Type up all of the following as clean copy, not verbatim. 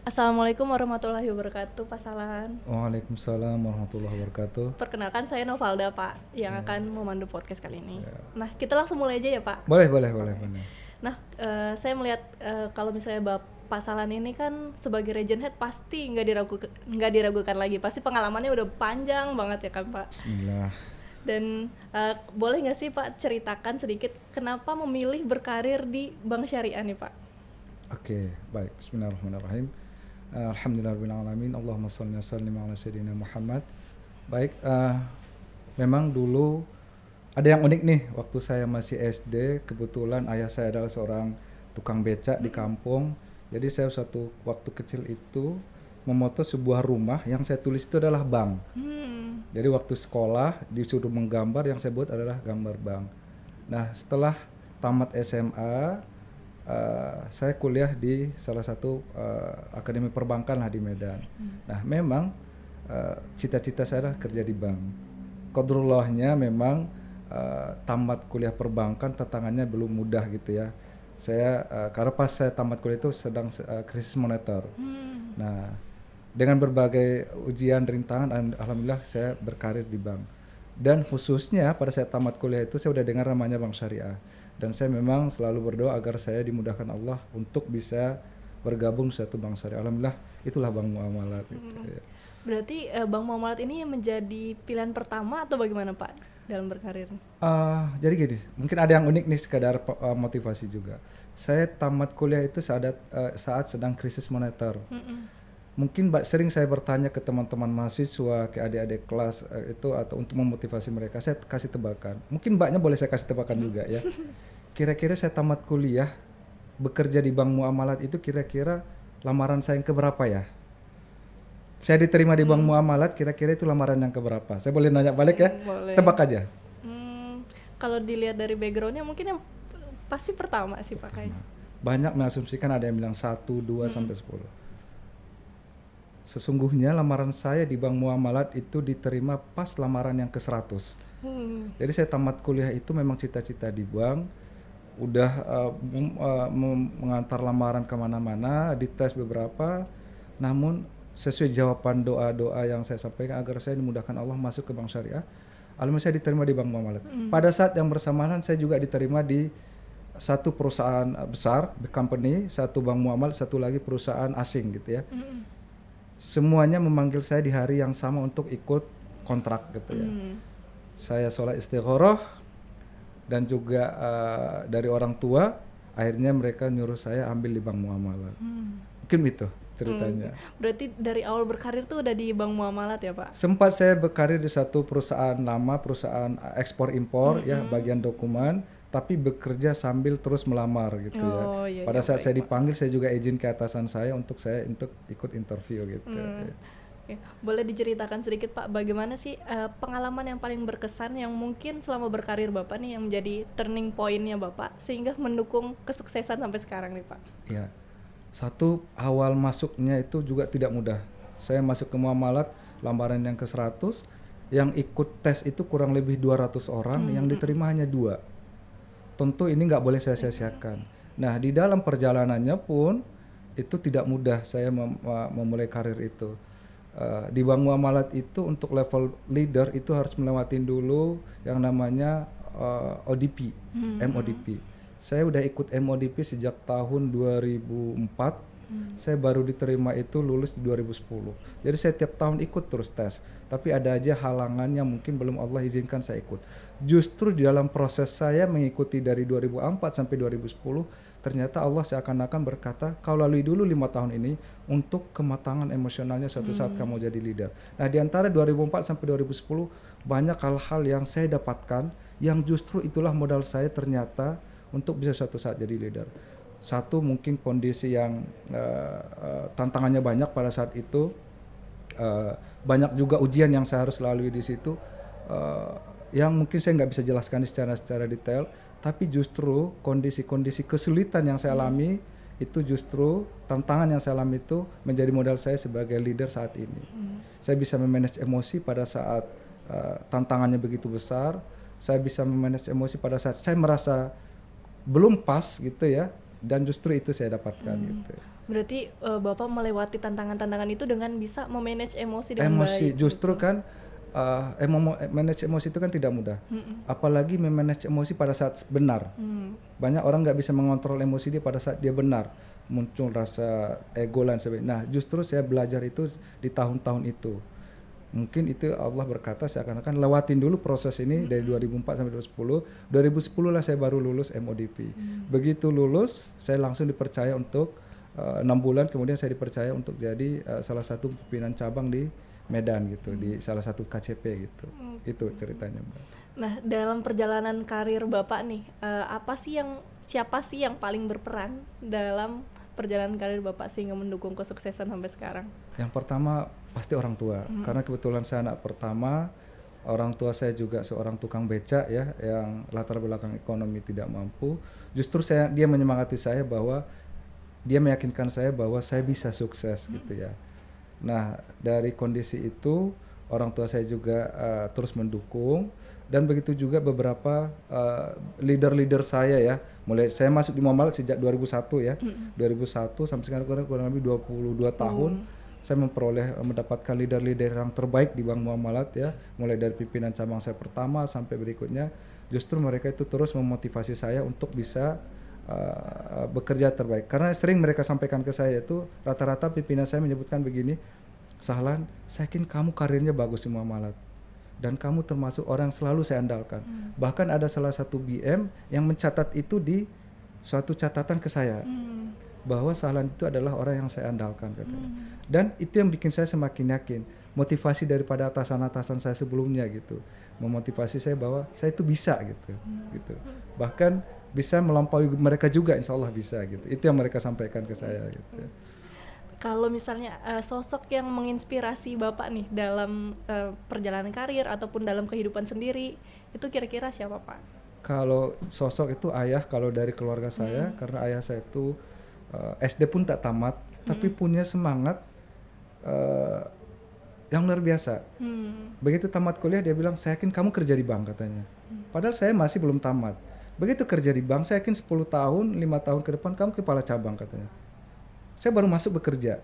Assalamualaikum warahmatullahi wabarakatuh, Pak Salan. Waalaikumsalam warahmatullahi wabarakatuh. Perkenalkan saya Novalda, Pak, yang Ya, akan memandu podcast kali ini. siap. Nah, kita langsung mulai aja ya, Pak. Boleh, boleh, boleh, boleh. Nah, saya melihat kalau misalnya Pak Salan ini kan sebagai region head pasti nggak diragukan lagi. Pasti pengalamannya udah panjang banget ya kan, Pak. Bismillah. Dan boleh nggak sih Pak ceritakan sedikit kenapa memilih berkarir di Bank Syariah nih, Pak? Oke, baik. Bismillahirrahmanirrahim. Alhamdulillahirrahmanirrahim. Allahumma shalli wa sallim ala sayyidina Muhammad. Baik, memang dulu ada yang unik nih. Waktu saya masih SD, kebetulan ayah saya adalah seorang tukang becak di kampung. Jadi saya suatu waktu kecil itu memoto sebuah rumah yang saya tulis itu adalah bank. Jadi waktu sekolah disuruh menggambar, yang saya buat adalah gambar bank. Nah, setelah tamat SMA, saya kuliah di salah satu akademi perbankan lah di Medan. Nah, memang cita-cita saya adalah kerja di bank. Qadrullahnya memang tamat kuliah perbankan tantangannya belum mudah gitu ya. Saya karena pas saya tamat kuliah itu sedang krisis moneter. Nah, dengan berbagai ujian rintangan, alhamdulillah saya berkarir di bank. Dan khususnya pada saat tamat kuliah itu saya udah dengar namanya Bank Syariah. Dan saya memang selalu berdoa agar saya dimudahkan Allah untuk bisa bergabung di suatu bank syariah. Alhamdulillah itulah Bank Muamalat. Gitu, ya. Berarti Bank Muamalat ini menjadi pilihan pertama atau bagaimana, Pak, dalam berkarir? Jadi gini, mungkin ada yang unik nih sekadar motivasi juga. Saya tamat kuliah itu saat sedang krisis moneter. Mungkin sering saya bertanya ke teman-teman mahasiswa, ke adik-adik kelas itu atau untuk memotivasi mereka, saya kasih tebakan. Mungkin mbaknya boleh saya kasih tebakan juga ya. Kira-kira saya tamat kuliah, bekerja di Bank Muamalat itu kira-kira lamaran saya yang keberapa ya? Saya diterima di Bank Muamalat, kira-kira itu lamaran yang keberapa? Saya boleh nanya balik ya? Boleh. Tebak aja. Kalau dilihat dari backgroundnya mungkin yang pasti pertama sih, Pak, kayaknya. Banyak mengasumsikan, ada yang bilang 1, 2 sampai 10. Sesungguhnya lamaran saya di Bank Muamalat itu diterima pas lamaran yang ke-100. Jadi saya tamat kuliah itu memang cita-cita di bank, udah mengantar lamaran kemana-mana, dites beberapa, namun sesuai jawaban doa-doa yang saya sampaikan agar saya dimudahkan Allah masuk ke Bank Syariah, alhamdulillah saya diterima di Bank Muamalat. Pada saat yang bersamaan saya juga diterima di satu perusahaan besar, big company, satu Bank Muamalat, satu lagi perusahaan asing gitu ya. Semuanya memanggil saya di hari yang sama untuk ikut kontrak gitu ya. Saya sholat istikharah dan juga dari orang tua, akhirnya mereka nyuruh saya ambil di Bank Muamalat. Mungkin itu ceritanya. Berarti dari awal berkarir tuh udah di Bank Muamalat ya, Pak? Sempat saya berkarir di satu perusahaan lama, perusahaan ekspor impor ya, bagian dokumen, tapi bekerja sambil terus melamar gitu ya. Iya, Pada saat baik, saya Pak. dipanggil, saya juga izin ke atasan saya untuk ikut interview gitu. Oke. Boleh diceritakan sedikit, Pak, bagaimana sih pengalaman yang paling berkesan yang mungkin selama berkarir Bapak nih yang menjadi turning point-nya Bapak sehingga mendukung kesuksesan sampai sekarang nih, Pak? Ya, satu awal masuknya itu juga tidak mudah. Saya masuk ke Muamalat lamaran yang ke-100, yang ikut tes itu kurang lebih 200 orang, yang diterima hanya 2. Tentu ini nggak boleh saya sia-siakan. Nah, di dalam perjalanannya pun itu tidak mudah saya memulai karir itu. Di Bank Muamalat itu untuk level leader itu harus melewatin dulu yang namanya ODP, MODP. Saya udah ikut MODP sejak tahun 2004. Saya baru diterima itu lulus di 2010. Jadi saya tiap tahun ikut terus tes. Tapi ada aja halangan yang mungkin belum Allah izinkan saya ikut. Justru di dalam proses saya mengikuti dari 2004 sampai 2010, ternyata Allah seakan-akan berkata, kau lalui dulu 5 tahun ini untuk kematangan emosionalnya suatu saat kamu jadi leader. Nah, di antara 2004 sampai 2010 banyak hal-hal yang saya dapatkan yang justru itulah modal saya ternyata untuk bisa suatu saat jadi leader. Satu, mungkin kondisi yang tantangannya banyak pada saat itu, banyak juga ujian yang saya harus lalui di situ, yang mungkin saya nggak bisa jelaskan secara detail, tapi justru kondisi-kondisi kesulitan yang saya alami itu justru tantangan yang saya alami itu menjadi modal saya sebagai leader saat ini. Saya bisa memanage emosi pada saat tantangannya begitu besar, saya bisa memanage emosi pada saat saya merasa belum pas gitu ya, dan justru itu saya dapatkan gitu. Berarti Bapak melewati tantangan-tantangan itu dengan bisa memanage emosi dengan Emosi baik justru gitu. kan manage emosi itu kan tidak mudah. Apalagi memanage emosi pada saat benar. Banyak orang nggak bisa mengontrol emosi dia pada saat dia benar. Muncul rasa ego dan sebagainya. Nah, justru saya belajar itu di tahun-tahun itu. Mungkin itu Allah berkata seakan-akan lewatin dulu proses ini dari 2004 sampai 2010. 2010 lah saya baru lulus MODP. Begitu lulus, saya langsung dipercaya untuk 6 bulan kemudian saya dipercaya untuk jadi salah satu pimpinan cabang di Medan gitu, di salah satu KCP gitu. Itu ceritanya, Mbak. Nah, dalam perjalanan karir Bapak nih, siapa sih yang paling berperan dalam perjalanan karir Bapak sehingga mendukung kesuksesan sampai sekarang? Yang pertama pasti orang tua, karena kebetulan saya anak pertama. Orang tua saya juga seorang tukang becak ya, yang latar belakang ekonomi tidak mampu. Justru dia menyemangati saya bahwa dia meyakinkan saya bahwa saya bisa sukses gitu ya. Nah, dari kondisi itu orang tua saya juga terus mendukung, dan begitu juga beberapa leader-leader saya ya. Mulai saya masuk di Muamalat sejak 2001 ya. 2001 sampai sekarang kurang lebih 22 tahun. Saya mendapatkan leader-leader yang terbaik di Bank Muamalat ya, mulai dari pimpinan cabang saya pertama sampai berikutnya. Justru mereka itu terus memotivasi saya untuk bisa bekerja terbaik. Karena sering mereka sampaikan ke saya itu, rata-rata pimpinan saya menyebutkan begini, Sahlan, saya yakin kamu karirnya bagus di Muamalat dan kamu termasuk orang yang selalu saya andalkan. Bahkan ada salah satu BM yang mencatat itu di suatu catatan ke saya, bahwa Sahlan itu adalah orang yang saya andalkan katanya. Dan itu yang bikin saya semakin yakin, motivasi daripada atasan-atasan saya sebelumnya gitu, memotivasi saya bahwa saya itu bisa gitu. Bahkan bisa melampaui mereka juga, insya Allah bisa gitu. Itu yang mereka sampaikan ke saya gitu. Kalau misalnya sosok yang menginspirasi Bapak nih dalam perjalanan karir ataupun dalam kehidupan sendiri, itu kira-kira siapa Pak? Kalau sosok itu ayah, kalau dari keluarga saya, karena ayah saya itu SD pun tak tamat, tapi punya semangat yang luar biasa. Begitu tamat kuliah dia bilang, saya yakin kamu kerja di bank katanya. Padahal saya masih belum tamat. Begitu kerja di bank, saya yakin 10 tahun, 5 tahun ke depan kamu kepala cabang katanya. Saya baru masuk bekerja,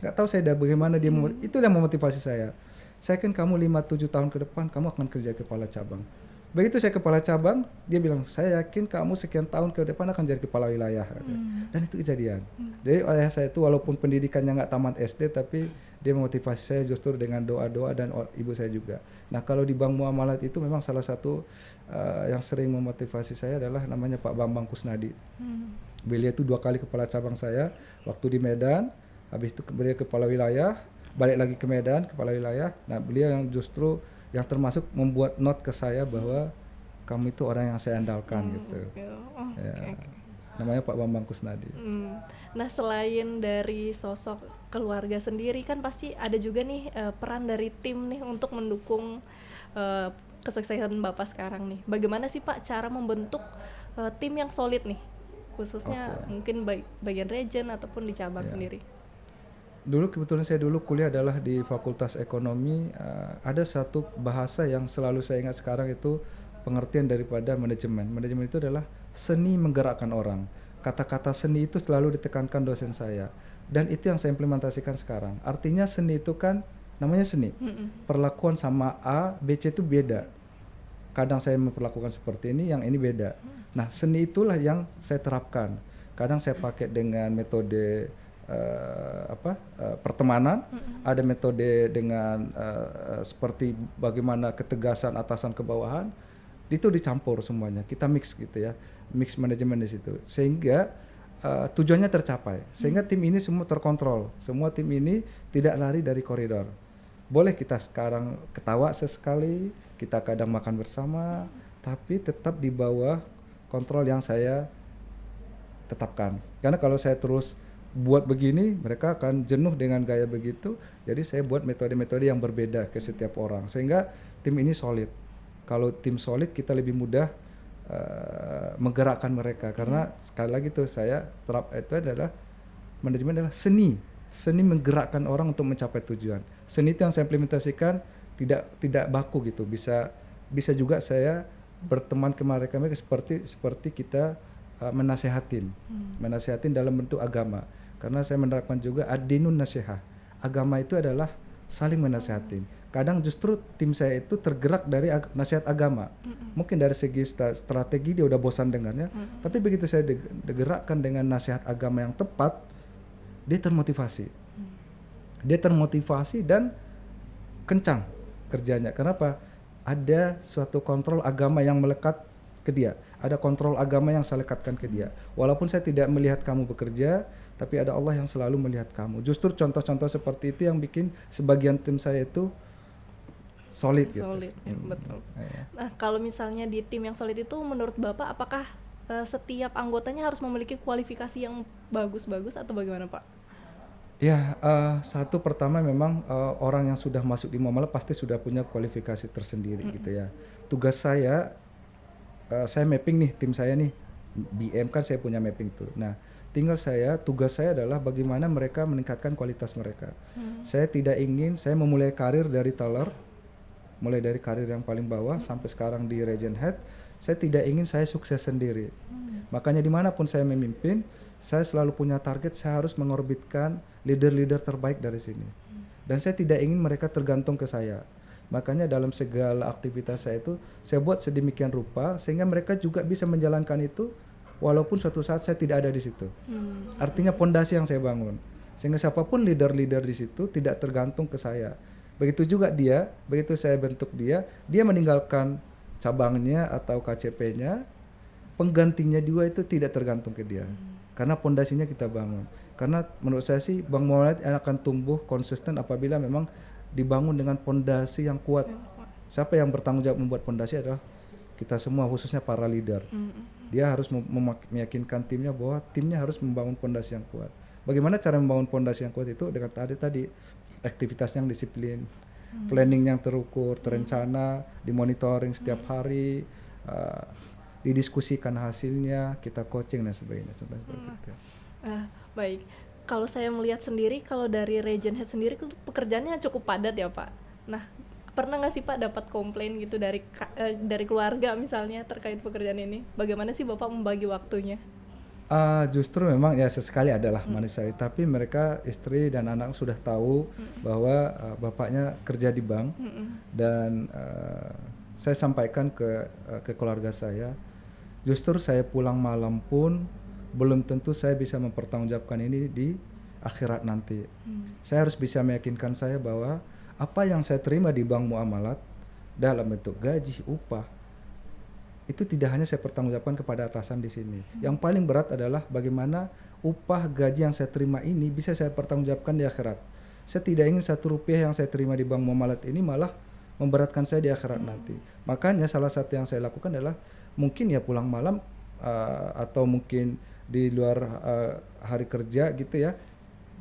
nggak tahu saya bagaimana dia itu yang memotivasi saya. Saya yakin kamu 5-7 tahun ke depan kamu akan kerja kepala cabang. Begitu saya kepala cabang, dia bilang, saya yakin kamu sekian tahun ke depan akan jadi kepala wilayah katanya. Dan itu kejadian. Jadi ayah saya itu walaupun pendidikannya nggak tamat SD, tapi dia memotivasi saya justru dengan doa-doa, dan ibu saya juga. Nah, kalau di Bank Muamalat itu memang salah satu yang sering memotivasi saya adalah namanya Pak Bambang Kusnadi. Beliau itu 2 kali kepala cabang saya, waktu di Medan, habis itu beliau kepala wilayah, balik lagi ke Medan, kepala wilayah. Nah, beliau yang justru yang termasuk membuat note ke saya bahwa kamu itu orang yang saya andalkan gitu. Namanya Pak Bambang Kusnadi. Nah, selain dari sosok keluarga sendiri kan pasti ada juga nih peran dari tim nih untuk mendukung kesuksesan Bapak sekarang nih. Bagaimana sih Pak cara membentuk tim yang solid nih, khususnya mungkin bagian region ataupun di cabang sendiri? Dulu kebetulan saya dulu kuliah adalah di Fakultas Ekonomi. Ada satu bahasa yang selalu saya ingat sekarang, itu pengertian daripada manajemen. Manajemen itu adalah seni menggerakkan orang. Kata-kata seni itu selalu ditekankan dosen saya, dan itu yang saya implementasikan sekarang. Artinya seni itu kan namanya seni. Perlakuan sama A, B, C itu beda. Kadang saya memperlakukan seperti ini, yang ini beda. Nah, seni itulah yang saya terapkan. Kadang saya pakai dengan metode pertemanan, ada metode dengan seperti bagaimana ketegasan atasan ke bawahan, itu dicampur semuanya, kita mix gitu ya, mix manajemen di situ, sehingga tujuannya tercapai, sehingga tim ini semua terkontrol, semua tim ini tidak lari dari koridor. Boleh kita sekarang ketawa sesekali, kita kadang makan bersama, tapi tetap di bawah kontrol yang saya tetapkan. Karena kalau saya terus buat begini, mereka akan jenuh dengan gaya begitu. Jadi saya buat metode-metode yang berbeda ke setiap orang, sehingga tim ini solid. Kalau tim solid, kita lebih mudah menggerakkan mereka. Karena sekali lagi tuh saya terap itu adalah manajemen adalah seni menggerakkan orang untuk mencapai tujuan. Seni itu yang saya implementasikan tidak baku gitu. Bisa juga saya berteman ke mereka seperti kita menasehatin dalam bentuk agama. Karena saya menerapkan juga ad-dinun nasihah. Agama itu adalah saling menasehatin. Kadang justru tim saya itu tergerak dari nasihat agama. Mungkin dari segi strategi dia udah bosan dengarnya, tapi begitu saya digerakkan dengan nasihat agama yang tepat, dia termotivasi. Dia termotivasi dan kencang kerjanya. Kenapa? Ada suatu kontrol agama yang melekat ke dia. Ada kontrol agama yang saya lekatkan ke dia. Walaupun saya tidak melihat kamu bekerja, tapi ada Allah yang selalu melihat kamu. Justru contoh-contoh seperti itu yang bikin sebagian tim saya itu solid gitu. Solid, ya, betul. Nah, kalau misalnya di tim yang solid itu menurut Bapak apakah setiap anggotanya harus memiliki kualifikasi yang bagus-bagus atau bagaimana, Pak? Ya, satu pertama memang orang yang sudah masuk di Muamalah pasti sudah punya kualifikasi tersendiri gitu ya. Tugas saya mapping nih tim saya nih, BM kan saya punya mapping tuh. Nah, tugas saya adalah bagaimana mereka meningkatkan kualitas mereka. Saya tidak ingin, saya memulai karir dari teller, mulai dari karir yang paling bawah sampai sekarang di region head. Saya tidak ingin saya sukses sendiri. Makanya dimanapun saya memimpin, saya selalu punya target, saya harus mengorbitkan leader-leader terbaik dari sini. Dan saya tidak ingin mereka tergantung ke saya. Makanya dalam segala aktivitas saya itu, saya buat sedemikian rupa sehingga mereka juga bisa menjalankan itu walaupun suatu saat saya tidak ada di situ. Artinya pondasi yang saya bangun. Sehingga siapapun leader-leader di situ tidak tergantung ke saya. Begitu juga dia, begitu saya bentuk dia meninggalkan cabangnya atau KCP-nya, penggantinya juga itu tidak tergantung ke dia. Karena pondasinya kita bangun. Karena menurut saya sih Bank Muamalah akan tumbuh konsisten apabila memang dibangun dengan pondasi yang kuat. Siapa yang bertanggung jawab membuat pondasi adalah kita semua, khususnya para leader. Dia harus meyakinkan timnya bahwa timnya harus membangun pondasi yang kuat. Bagaimana cara membangun pondasi yang kuat itu? Dengan tadi aktivitas yang disiplin, planning yang terukur, terencana, dimonitoring setiap hari, didiskusikan hasilnya, kita coaching dan sebagainya. Baik. Kalau saya melihat sendiri, kalau dari region head sendiri pekerjaannya cukup padat ya Pak. Nah, pernah nggak sih Pak dapat komplain gitu dari keluarga misalnya terkait pekerjaan ini? Bagaimana sih Bapak membagi waktunya? Justru memang ya sesekali adalah manusiawi, tapi mereka istri dan anak sudah tahu bahwa bapaknya kerja di bank dan saya sampaikan ke keluarga saya, justru saya pulang malam pun belum tentu saya bisa mempertanggungjawabkan ini di akhirat nanti. Saya harus bisa meyakinkan saya bahwa apa yang saya terima di Bank Muamalat dalam bentuk gaji, upah, itu tidak hanya saya pertanggungjawabkan kepada atasan di sini. Yang paling berat adalah bagaimana upah gaji yang saya terima ini bisa saya pertanggungjawabkan di akhirat. Saya tidak ingin Rp1 yang saya terima di Bank Muamalat ini malah memberatkan saya di akhirat nanti. Makanya salah satu yang saya lakukan adalah mungkin ya pulang malam atau mungkin di luar hari kerja gitu ya.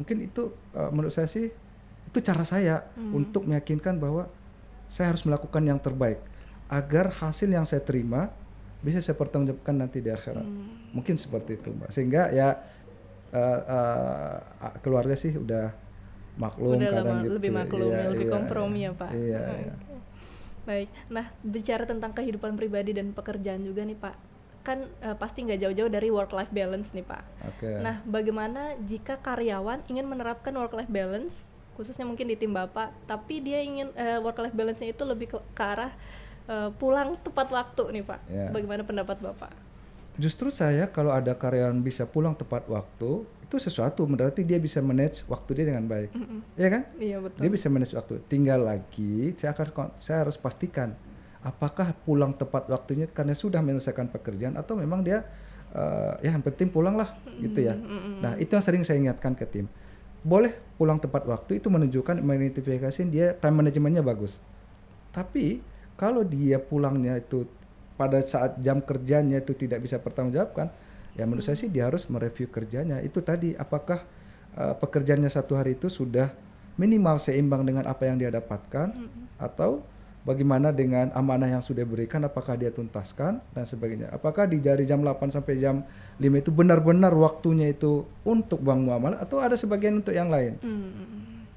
Mungkin itu menurut saya sih itu cara saya untuk meyakinkan bahwa saya harus melakukan yang terbaik agar hasil yang saya terima bisa saya pertanggungjawabkan nanti di akhirat. Mungkin seperti itu, Mbak. Sehingga ya keluarga sih udah maklum, kadang gitu. Lebih maklum, lebih kompromi ya Pak. Iya. Baik. Nah, bicara tentang kehidupan pribadi dan pekerjaan juga nih Pak. Kan pasti nggak jauh-jauh dari work-life balance nih Pak. Nah, bagaimana jika karyawan ingin menerapkan work-life balance, khususnya mungkin di tim Bapak, tapi dia ingin work-life balance-nya itu lebih ke arah pulang tepat waktu nih Pak. Bagaimana pendapat Bapak? Justru saya kalau ada karyawan bisa pulang tepat waktu, itu sesuatu berarti dia bisa manage waktu dia dengan baik. Iya kan? Iya, betul. Dia bisa manage waktu. Tinggal lagi saya harus pastikan apakah pulang tepat waktunya karena sudah menyelesaikan pekerjaan atau memang dia ya yang penting pulang lah gitu ya. Nah, itu yang sering saya ingatkan ke tim. Boleh pulang tepat waktu itu menunjukkan mengidentifikasi dia time manajemennya bagus. Tapi kalau dia pulangnya itu pada saat jam kerjanya itu tidak bisa pertanggungjawabkan, ya menurut saya sih dia harus mereview kerjanya. Itu tadi apakah pekerjaannya satu hari itu sudah minimal seimbang dengan apa yang dia dapatkan atau bagaimana dengan amanah yang sudah diberikan, apakah dia tuntaskan dan sebagainya. Apakah dari jam 8 sampai jam 5 itu benar-benar waktunya itu untuk Bank Muamalah atau ada sebagian untuk yang lain.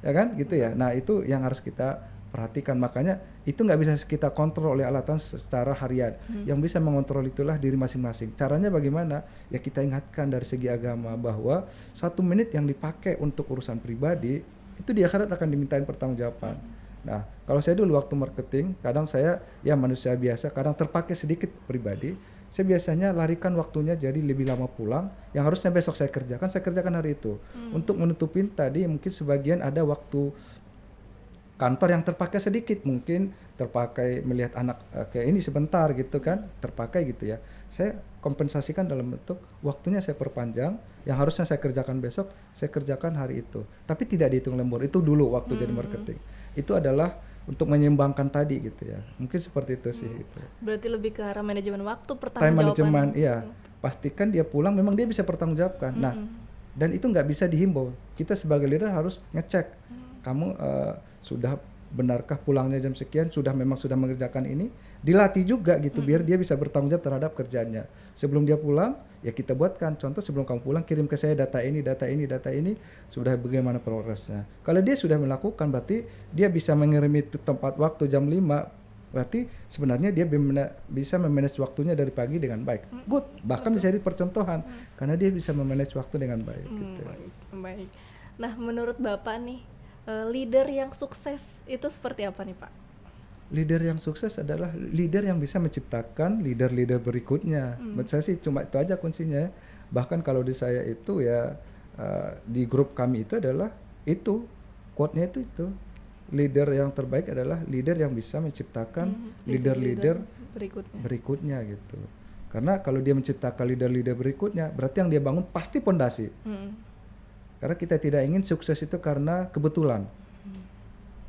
Ya kan? Gitu ya. Nah, itu yang harus kita perhatikan. Makanya itu nggak bisa kita kontrol oleh alatan secara harian. Yang bisa mengontrol itulah diri masing-masing. Caranya bagaimana? Ya kita ingatkan dari segi agama bahwa 1 menit yang dipakai untuk urusan pribadi itu di akhirat akan dimintain pertanggungjawaban. Nah, kalau saya dulu waktu marketing, kadang saya ya manusia biasa, kadang terpakai sedikit pribadi. Saya biasanya larikan waktunya jadi lebih lama pulang. Yang harusnya besok saya kerjakan hari itu. Untuk menutupin tadi mungkin sebagian ada waktu kantor yang terpakai sedikit, mungkin terpakai melihat anak kayak ini sebentar gitu kan, terpakai gitu ya. Saya kompensasikan dalam bentuk waktunya saya perpanjang, yang harusnya saya kerjakan besok, saya kerjakan hari itu. Tapi tidak dihitung lembur, itu dulu waktu jadi marketing. Itu adalah untuk menyeimbangkan tadi gitu ya. Mungkin seperti itu sih gitu. Berarti lebih ke arah manajemen waktu, Time pertanggungjawaban. management, iya. Pastikan dia pulang memang dia bisa pertanggungjawabkan. Nah, dan itu nggak bisa dihimbau. Kita sebagai leader harus ngecek. Kamu sudah benarkah pulangnya jam sekian, memang sudah mengerjakan ini, dilatih juga gitu biar dia bisa bertanggung jawab terhadap kerjanya. Sebelum dia pulang, ya kita buatkan contoh, sebelum kamu pulang kirim ke saya data ini, sudah bagaimana progresnya. Kalau dia sudah melakukan, berarti dia bisa mengirim itu tempat waktu jam 5, berarti sebenarnya dia bisa memanage waktunya dari pagi dengan baik. Good, bahkan bisa jadi percontohan karena dia bisa memanage waktu dengan baik gitu. Baik. Nah, menurut Bapak nih, leader yang sukses itu seperti apa nih, Pak? Leader yang sukses adalah leader yang bisa menciptakan leader-leader berikutnya. Menurut saya sih cuma itu aja kuncinya. Bahkan kalau di saya itu ya di grup kami itu adalah itu quote-nya itu leader yang terbaik adalah leader yang bisa menciptakan leader-leader berikutnya gitu. Karena kalau dia menciptakan leader-leader berikutnya, berarti yang dia bangun pasti pondasi. Karena kita tidak ingin sukses itu karena kebetulan.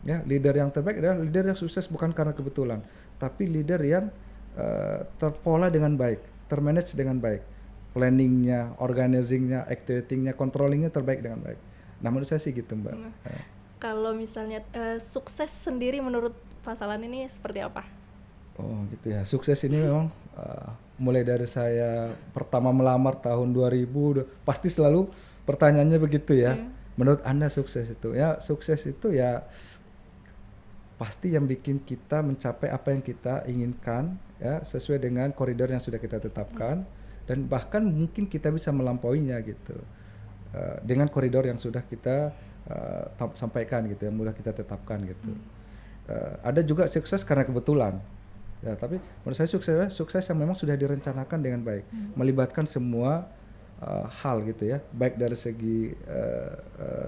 Ya, leader yang terbaik adalah leader yang sukses bukan karena kebetulan, tapi leader yang terpola dengan baik, termanage dengan baik, planningnya, organizingnya, activatingnya, controllingnya terbaik dengan baik. Nah, menurut saya sih gitu, Mbak. Kalau misalnya sukses sendiri menurut Pak Salan ini seperti apa? Oh gitu ya, sukses ini memang mulai dari saya pertama melamar tahun 2000, pasti selalu pertanyaannya begitu ya. Menurut Anda sukses itu? Ya, sukses itu ya pasti yang bikin kita mencapai apa yang kita inginkan ya, sesuai dengan koridor yang sudah kita tetapkan, dan bahkan mungkin kita bisa melampauinya gitu dengan koridor yang sudah kita sampaikan gitu, yang mudah kita tetapkan gitu. Ada juga sukses karena kebetulan ya, tapi menurut saya sukses yang memang sudah direncanakan dengan baik, melibatkan semua hal gitu ya, baik dari segi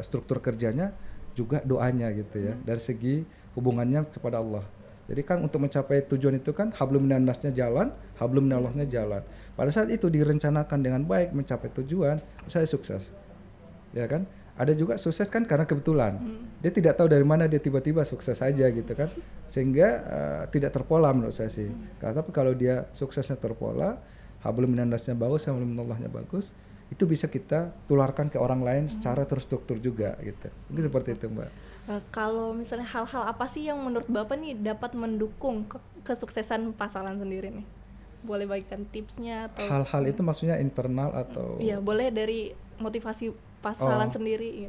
struktur kerjanya, juga doanya gitu ya, dari segi hubungannya kepada Allah. Jadi kan untuk mencapai tujuan itu kan hablum minannasnya jalan, hablum minallahnya jalan. Pada saat itu direncanakan dengan baik mencapai tujuan, saya sukses. Ya kan? Ada juga sukses kan karena kebetulan. Dia tidak tahu dari mana dia tiba-tiba sukses aja gitu kan. Sehingga tidak terpola menurut saya sih. Tapi kalau dia suksesnya terpola, hablum minannasnya bagus, hablum minallahnya bagus, itu bisa kita tularkan ke orang lain secara terstruktur juga gitu. Mungkin seperti itu, Mbak. Kalau misalnya hal-hal apa sih yang menurut Bapak nih dapat mendukung kesuksesan Pak Salan sendiri nih? Boleh bagikan tipsnya atau hal-hal itu maksudnya internal atau? Iya, boleh dari motivasi Pak Salan sendiri.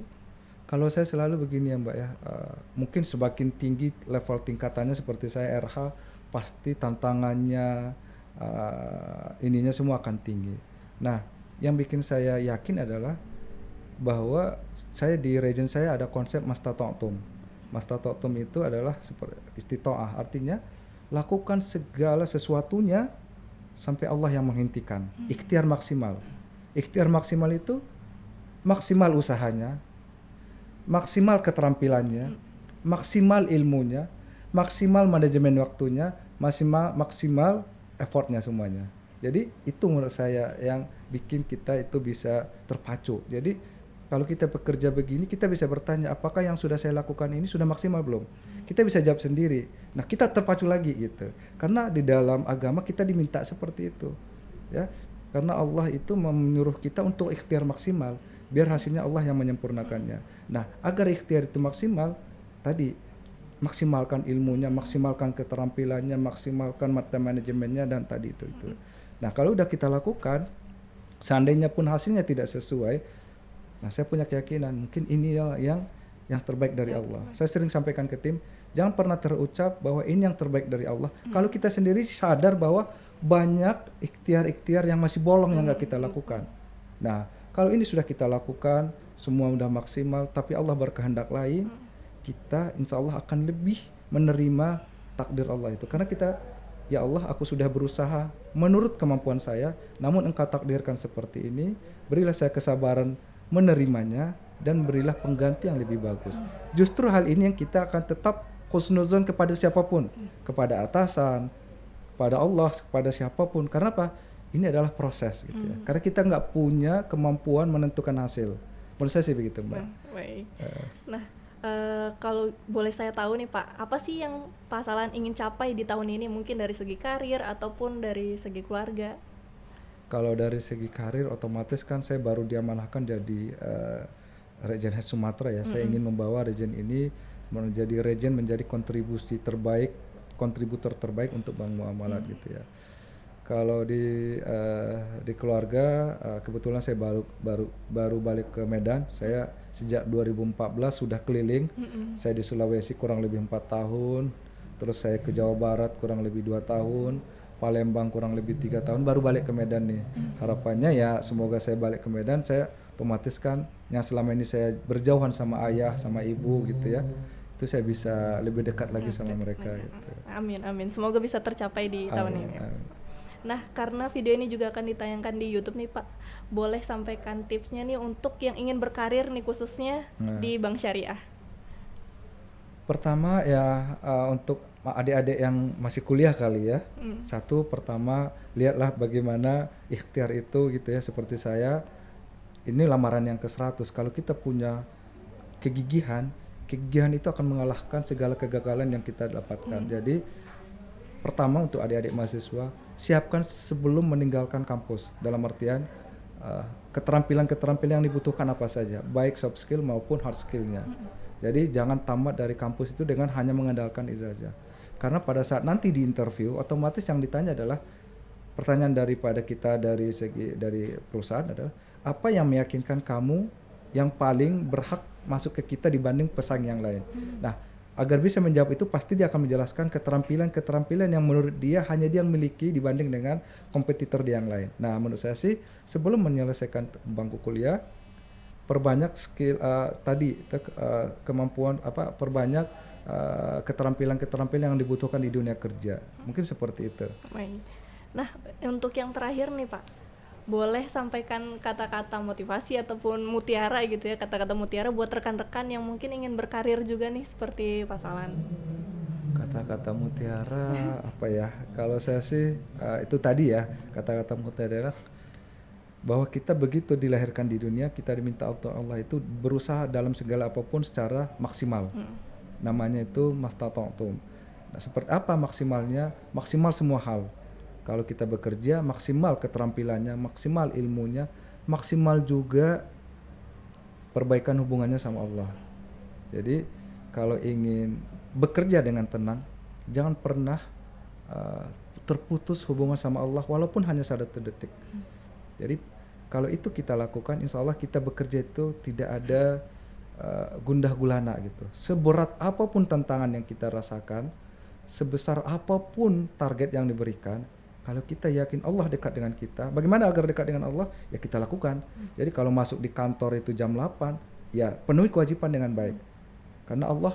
Kalau saya selalu begini ya, Mbak ya, mungkin semakin tinggi level tingkatannya seperti saya RH, pasti tantangannya ininya semua akan tinggi. Nah, yang bikin saya yakin adalah bahwa saya di region saya ada konsep mastata'tum. Mastata'tum itu adalah seperti istitoah, artinya lakukan segala sesuatunya sampai Allah yang menghentikan. Ikhtiar maksimal. Ikhtiar maksimal itu maksimal usahanya, maksimal keterampilannya, maksimal ilmunya, maksimal manajemen waktunya, maksimal effortnya semuanya. Jadi itu menurut saya yang bikin kita itu bisa terpacu. Jadi kalau kita bekerja begini, kita bisa bertanya, apakah yang sudah saya lakukan ini sudah maksimal belum? Kita bisa jawab sendiri. Nah, kita terpacu lagi gitu. Karena di dalam agama kita diminta seperti itu. Ya. Karena Allah itu menyuruh kita untuk ikhtiar maksimal, biar hasilnya Allah yang menyempurnakannya. Nah, agar ikhtiar itu maksimal, tadi maksimalkan ilmunya, maksimalkan keterampilannya, maksimalkan manajemennya, dan tadi itu. Nah, kalau udah kita lakukan, seandainya pun hasilnya tidak sesuai, nah saya punya keyakinan mungkin ini yang terbaik dari Allah. Saya sering sampaikan ke tim, jangan pernah terucap bahwa ini yang terbaik dari Allah. Kalau kita sendiri sadar bahwa banyak ikhtiar-ikhtiar yang masih bolong yang nggak kita lakukan. Nah, kalau ini sudah kita lakukan, semua udah maksimal, tapi Allah berkehendak lain, kita insya Allah akan lebih menerima takdir Allah itu. Karena kita, ya Allah, aku sudah berusaha menurut kemampuan saya, namun Engkau takdirkan seperti ini, berilah saya kesabaran menerimanya, dan berilah pengganti yang lebih bagus. Justru hal ini yang kita akan tetap husnuzon kepada siapapun, kepada atasan, kepada Allah, kepada siapapun. Karena apa? Ini adalah proses gitu ya. Karena kita nggak punya kemampuan menentukan hasil. Menurut saya sih begitu, Mbak. Baik. Nah, kalau boleh saya tahu nih Pak, apa sih yang Pak Salan ingin capai di tahun ini? Mungkin dari segi karir ataupun dari segi keluarga? Kalau dari segi karir, otomatis kan saya baru diamanahkan jadi Regen Head Sumatera ya. Saya ingin membawa Regen ini menjadi Regen menjadi kontribusi terbaik, kontributor terbaik untuk Bank Muamalat gitu ya. Kalau di keluarga, kebetulan saya baru balik ke Medan. Saya sejak 2014 sudah keliling. Saya di Sulawesi kurang lebih 4 tahun. Terus saya ke Jawa Barat kurang lebih 2 tahun. Palembang kurang lebih 3 tahun. Baru balik ke Medan nih. Harapannya ya semoga saya balik ke Medan, saya otomatis kan yang selama ini saya berjauhan sama ayah, sama ibu gitu ya, itu saya bisa lebih dekat lagi sama mereka gitu. Amin, amin. Semoga bisa tercapai di tahun ini. Amin. Nah, karena video ini juga akan ditayangkan di YouTube nih Pak, boleh sampaikan tipsnya nih untuk yang ingin berkarir nih khususnya di Bank Syariah. Pertama ya untuk adik-adik yang masih kuliah kali ya. Satu, pertama lihatlah bagaimana ikhtiar itu gitu ya, seperti saya. Ini lamaran yang ke-100. Kalau kita punya kegigihan itu akan mengalahkan segala kegagalan yang kita dapatkan. Jadi pertama untuk adik-adik mahasiswa, siapkan sebelum meninggalkan kampus. Dalam artian keterampilan-keterampilan yang dibutuhkan apa saja, baik soft skill maupun hard skillnya. Jadi jangan tamat dari kampus itu dengan hanya mengandalkan ijazah. Karena pada saat nanti di interview, otomatis yang ditanya adalah pertanyaan daripada kita dari perusahaan adalah apa yang meyakinkan kamu yang paling berhak masuk ke kita dibanding pesaing yang lain. Nah, agar bisa menjawab itu pasti dia akan menjelaskan keterampilan yang menurut dia hanya dia yang miliki dibanding dengan kompetitor dia yang lain. Nah, menurut saya sih sebelum menyelesaikan bangku kuliah, perbanyak skill kemampuan perbanyak keterampilan yang dibutuhkan di dunia kerja. Mungkin seperti itu. Baik. Nah, untuk yang terakhir nih Pak, boleh sampaikan kata-kata motivasi ataupun mutiara gitu ya, kata-kata mutiara buat rekan-rekan yang mungkin ingin berkarir juga nih seperti Pak Salan. Kata-kata mutiara apa ya? Kalau saya sih itu tadi ya, kata-kata mutiara bahwa kita begitu dilahirkan di dunia, kita diminta Allah itu berusaha dalam segala apapun secara maksimal. Namanya itu mastata'tum. Nah, seperti apa maksimalnya? Maksimal semua hal. Kalau kita bekerja, maksimal keterampilannya, maksimal ilmunya, maksimal juga perbaikan hubungannya sama Allah. Jadi kalau ingin bekerja dengan tenang, jangan pernah terputus hubungan sama Allah walaupun hanya 1 detik. Jadi kalau itu kita lakukan, insya Allah kita bekerja itu tidak ada gundah gulana gitu. Seberat apapun tantangan yang kita rasakan, sebesar apapun target yang diberikan, kalau kita yakin Allah dekat dengan kita, bagaimana agar dekat dengan Allah? Ya kita lakukan. Jadi kalau masuk di kantor itu jam 8, ya penuhi kewajiban dengan baik. Karena Allah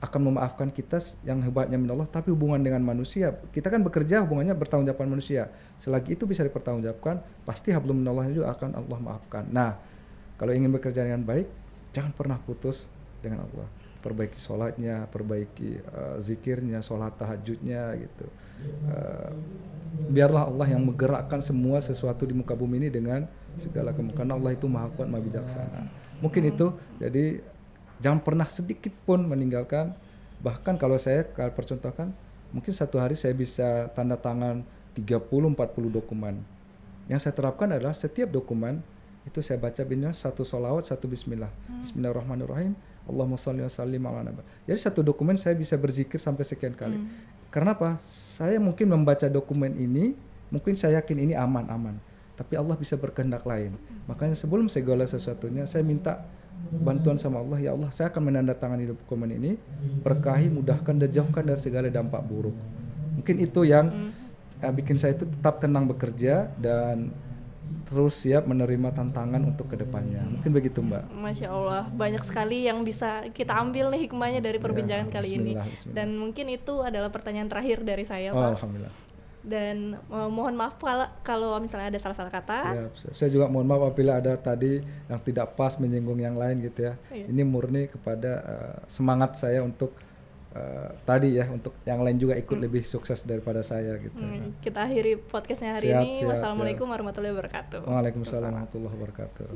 akan memaafkan kita yang hebatnya min Allah, tapi hubungan dengan manusia, kita kan bekerja hubungannya bertanggungjawab manusia. Selagi itu bisa dipertanggungjawabkan, pasti hablum minallah juga akan Allah maafkan. Nah, kalau ingin bekerja dengan baik, jangan pernah putus dengan Allah. Perbaiki sholatnya, perbaiki zikirnya, sholat tahajudnya gitu. Biarlah Allah yang menggerakkan semua sesuatu di muka bumi ini dengan segala kemungkinan. Allah itu maha kuat, maha bijaksana. Mungkin itu, jadi jangan pernah sedikit pun meninggalkan. Bahkan kalau saya percontohkan, mungkin satu hari saya bisa tanda tangan 30-40 dokumen. Yang saya terapkan adalah setiap dokumen itu saya baca satu sholawat, satu bismillah. Bismillahirrahmanirrahim. Allahumma sholli wa sallim ala nabi. Jadi satu dokumen saya bisa berzikir sampai sekian kali. Karena apa? Saya mungkin membaca dokumen ini, mungkin saya yakin ini aman. tapi Allah bisa berkehendak lain. Makanya sebelum segala sesuatunya saya minta bantuan sama Allah, ya Allah saya akan menandatangani dokumen ini, berkahi, mudahkan dan jauhkan dari segala dampak buruk. Mungkin itu yang bikin saya itu tetap tenang bekerja dan terus siap menerima tantangan untuk kedepannya. Mungkin begitu Mbak. Masya Allah, banyak sekali yang bisa kita ambil nih hikmahnya dari perbincangan kali ini. Bismillah. Dan mungkin itu adalah pertanyaan terakhir dari saya, Oh, Pak. alhamdulillah. Dan mohon maaf kalau misalnya ada salah-salah kata. Siap. Saya juga mohon maaf apabila ada tadi yang tidak pas menyinggung yang lain gitu ya. Iya. Ini murni kepada semangat saya untuk tadi ya, untuk yang lain juga ikut lebih sukses daripada saya gitu. Kita akhiri podcastnya hari Siap, ini. siap, Wassalamualaikum warahmatullahi wabarakatuh. Waalaikumsalam warahmatullahi wabarakatuh.